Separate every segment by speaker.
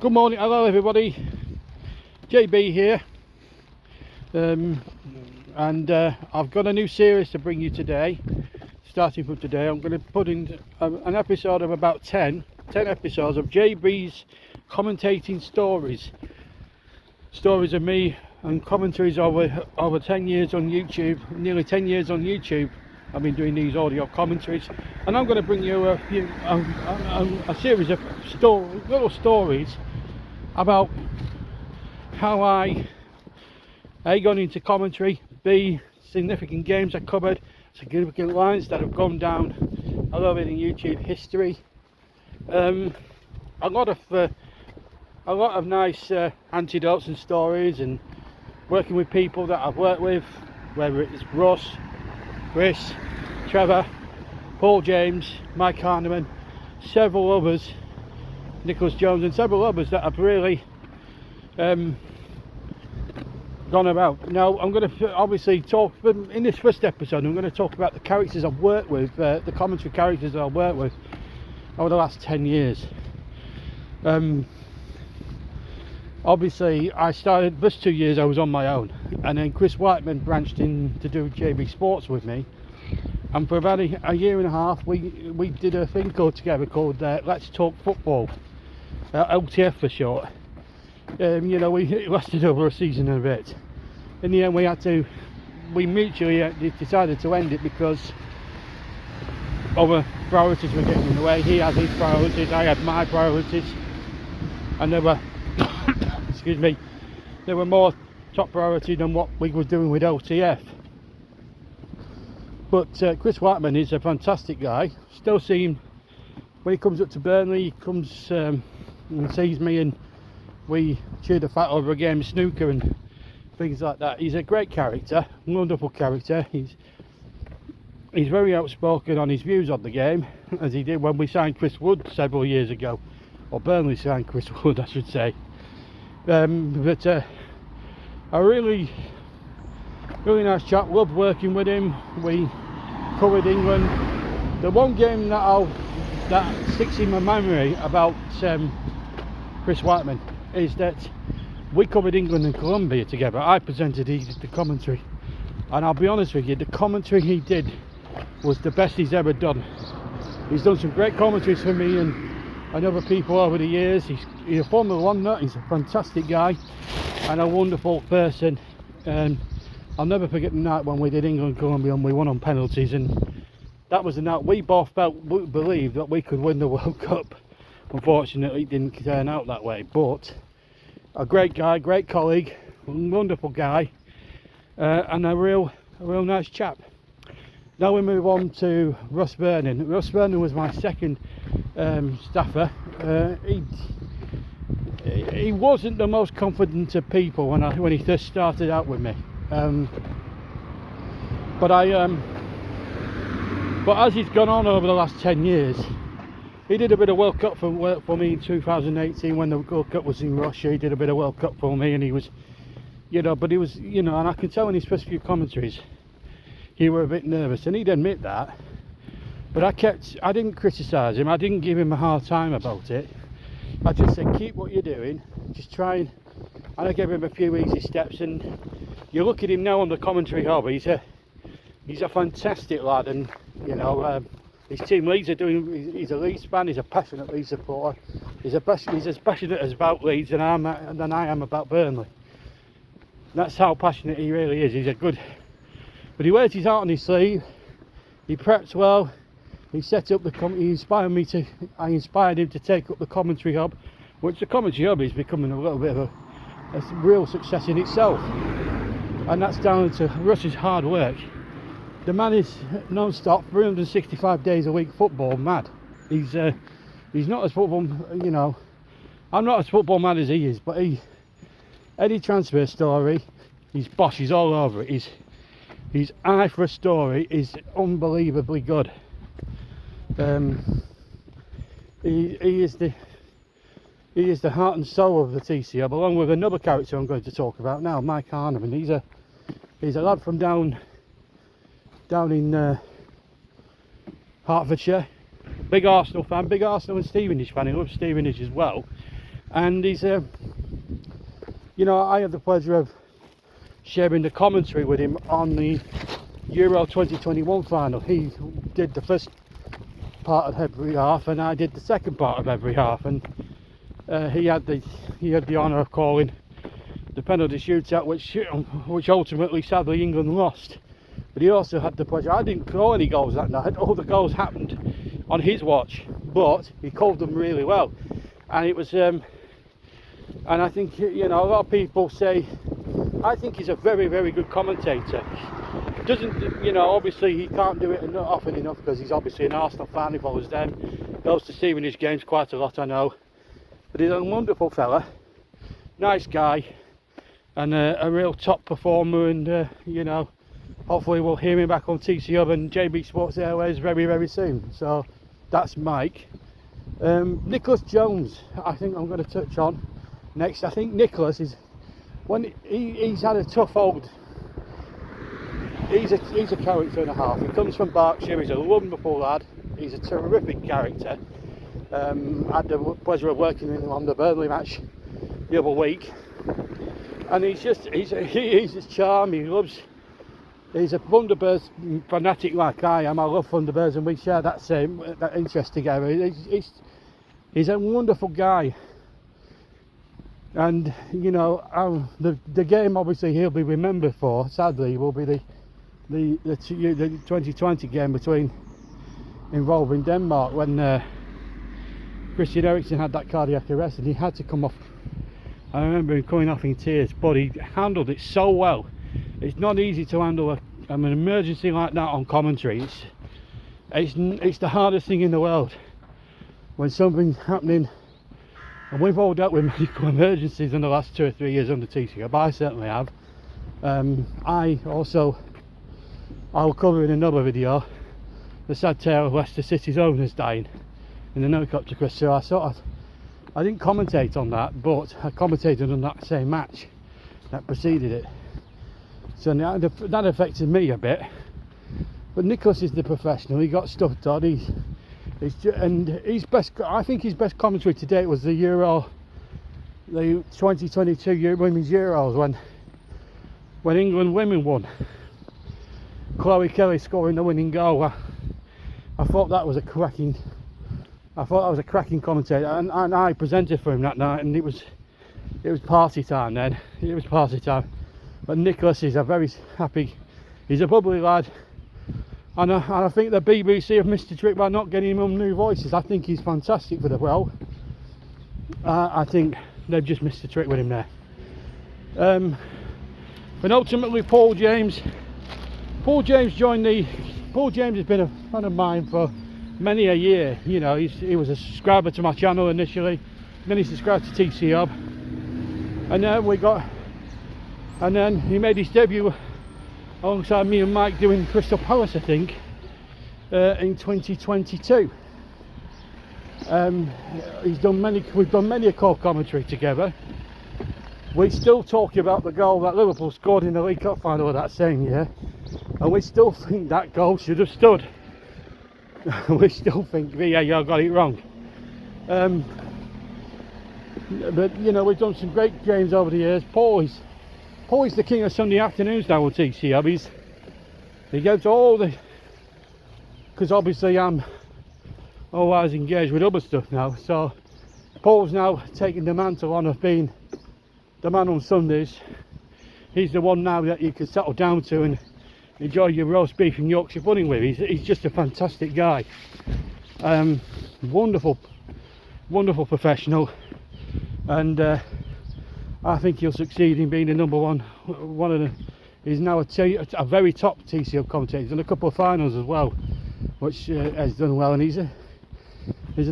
Speaker 1: Good morning, hello everybody. JB here, and I've got a new series to bring you today. Starting from today, I'm going to put in an episode of about 10 episodes of JB's commentating stories of me and commentaries over 10 years on YouTube. Nearly 10 years on YouTube I've been doing these audio commentaries, and I'm going to bring you a series of little stories about how I A, gone into commentary, B, significant games I covered, significant lines that have gone down a little bit in YouTube history, a lot of nice anecdotes and stories, and working with people that I've worked with, whether it's Russ, Chris, Trevor, Paul James, Mike Harneman, several others, Nicholas Jones, and several others that have really gone about. Now I'm going to obviously talk in this first episode. I'm going to talk about the characters I've worked with, the commentary characters that I've worked with over the last 10 years. Obviously I started, first 2 years I was on my own, and then Chris Whiteman branched in to do JB Sports with me, and for about a year and a half we did a thing together called Let's Talk Football, LTF for short. It lasted over a season and a bit. In the end we mutually decided to end it because other priorities were getting in the way. He had his priorities, I had my priorities, and there were excuse me, there were more top priority than what we were doing with LTF. But Chris Whiteman is a fantastic guy. Still see him when he comes up to Burnley. He comes and sees me, and we cheer the fat over a game of snooker and things like that. He's a great character, wonderful character. He's very outspoken on his views on the game, as he did when we signed Chris Wood several years ago, or Burnley signed Chris Wood I should say. But a really nice chap. Loved working with him. We covered England. The one game that sticks in my memory about Chris Whiteman is that we covered England and Colombia together. I presented, he did the commentary, and I'll be honest with you, the commentary he did was the best he's ever done. He's done some great commentaries for me and other people over the years. He's a Formula 1 nut. He's a fantastic guy and a wonderful person. I'll never forget the night when we did England and Colombia and we won on penalties, and that was the night we both believed that we could win the World Cup. Unfortunately it didn't turn out that way, but a great guy, great colleague, wonderful guy, and a real nice chap. Now we move on to Russ Vernon. Russ Vernon was my second staffer. He wasn't the most confident of people when he first started out with me, but as he's gone on over the last 10 years, he did a bit of World Cup work for me in 2018 when the World Cup was in Russia. He did a bit of World Cup for me, and he was, but he was, and I can tell in his first few commentaries he were a bit nervous, and he'd admit that. But I didn't criticise him. I didn't give him a hard time about it. I just said, keep what you're doing, just try and I gave him a few easy steps. And you look at him now on the commentary hub, he's a fantastic lad, and his team Leeds are doing. He's a Leeds fan. He's a passionate Leeds supporter. He's as passionate about Leeds than I am about Burnley. That's how passionate he really is. He's a good, but he wears his heart on his sleeve. He preps well. He set up I inspired him to take up the commentary hub, which the commentary hub is becoming a little bit of a real success in itself, and that's down to Russ's hard work. The man is non-stop, 365 days a week, football mad. He's not as football, I'm not as football mad as he is, but any transfer story, he's bosh, he's all over it. His eye for a story is unbelievably good. He is the heart and soul of the TCB, along with another character I'm going to talk about now, Mike Harneman. He's a lad from down in Hertfordshire, big Arsenal fan, big Arsenal and Stevenage fan. He loves Stevenage as well. and he's you know, I had the pleasure of sharing the commentary with him on the Euro 2021 final. He did the first part of every half, and I did the second part of every half, and he had the honour of calling the penalty shootout, which ultimately, sadly, England lost. But he also had the pleasure. I didn't call any goals that night. All the goals happened on his watch, but he called them really well, and it was. And I think, you know, a lot of people say, I think he's a very, very good commentator. Doesn't, you know, obviously he can't do it often enough because he's obviously an Arsenal fan. He follows them, goes to Stevenage games quite a lot, I know. But he's a wonderful fella, nice guy, and a real top performer. And you know, hopefully we'll hear him back on TC Hub and JB Sports Airways very, very soon. So that's Mike. Nicholas Jones, I think I'm going to touch on next. I think Nicholas is, when he's had a tough old, he's a character and a half. He comes from Berkshire. He's a wonderful lad. He's a terrific character. I had the pleasure of working with him on the Burnley match the other week, and he's his charm. He's a Thunderbirds fanatic like I am. I love Thunderbirds, and we share that interest together. He's a wonderful guy. And you know, the game obviously he'll be remembered for, sadly, will be the 2020 game involving Denmark, when Christian Eriksen had that cardiac arrest and he had to come off. I remember him coming off in tears, but he handled it so well. It's not easy to handle an emergency like that on commentary. It's the hardest thing in the world when something's happening. And we've all dealt with medical emergencies in the last 2 or 3 years under TC Hub. I certainly have. I'll cover in another video the sad tale of Leicester City's owners dying in an helicopter crash. So I didn't commentate on that, but I commentated on that same match that preceded it. So that affected me a bit. But Nicholas is the professional. He got stuff done. I think his best commentary to date was the 2022 Women's Euros when England women won. Chloe Kelly scoring the winning goal. I thought that was a cracking commentator, and I presented for him that night, and it was party time then. It was party time. But Nicholas is a very happy. He's a bubbly lad. And I think the BBC have missed a trick by not getting him new voices. I think he's fantastic for the well. I think they've just missed a trick with him there. But ultimately, Paul James joined Paul James has been a friend of mine for many a year. You know, he was a subscriber to my channel initially, then he subscribed to TC Hub, and then he made his debut alongside me and Mike doing Crystal Palace, I think, in 2022. We've done many a co-commentary together. We still talk about the goal that Liverpool scored in the League Cup final of that same year, and we still think that goal should have stood. We still think VAR got it wrong. But you know, we've done some great games over the years. Paul is the king of Sunday afternoons now on TC Hub. He gets all the, because obviously I'm always engaged with other stuff now, so Paul's now taking the mantle on of being the man on Sundays. He's the one now that you can settle down to and enjoy your roast beef and Yorkshire pudding with. He's just a fantastic guy. Wonderful professional, and I think he'll succeed in being the number one of the. He's now a very top TC Hub commentator. He's done a couple of finals as well, which has done well, and he's an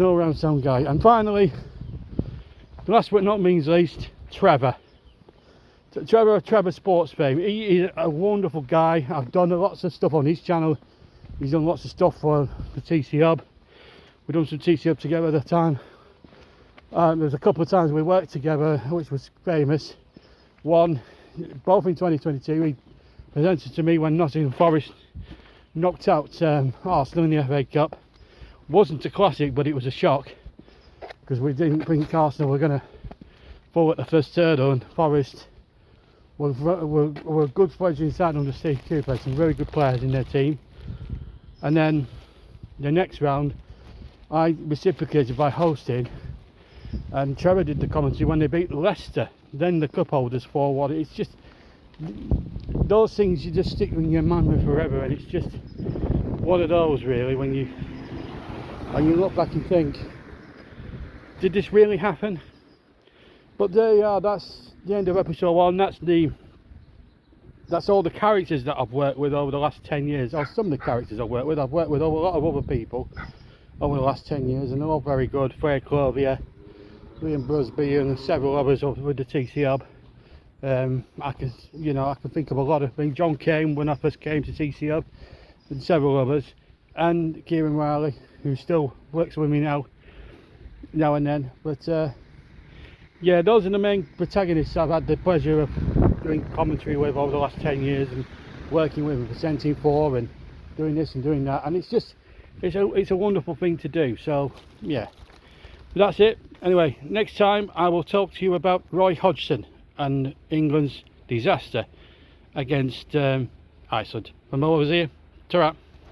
Speaker 1: all-round sound guy. And finally, last but not least, Trevor Sports Fame. He is a wonderful guy. I've done lots of stuff on his channel. He's done lots of stuff for the TC Hub. We've done some TC Hub together at the time. There's a couple of times we worked together, which was famous. One, both in 2022, he presented to me when Nottingham Forest knocked out Arsenal in the FA Cup. Wasn't a classic, but it was a shock, because we didn't think Arsenal were going to full at the first hurdle, and Forest were good friends inside under Steve Cooper, some very good players in their team. And then the next round I reciprocated by hosting, and Trevor did the commentary when they beat Leicester, then the cup holders 4-1. It's just those things you just stick in your memory forever, and it's just one of those really when you look back and think, did this really happen? But there you are, that's the end of episode 1. That's all the characters that I've worked with over the last 10 years, or some of the characters I've worked with a lot of other people over the last 10 years, and they're all very good. Fred Clovier, Liam Busby, and several others with the TC Hub. I can think of a lot of, John Kane when I first came to TC Hub, and several others, and Kieran Riley, who still works with me now and then. But yeah, those are the main protagonists I've had the pleasure of doing commentary with over the last 10 years, and working with and presenting for, and doing this and doing that, and it's just it's a wonderful thing to do. So yeah, but that's it. Anyway, next time I will talk to you about Roy Hodgson and England's disaster against Iceland. From all of us here, ta-ra.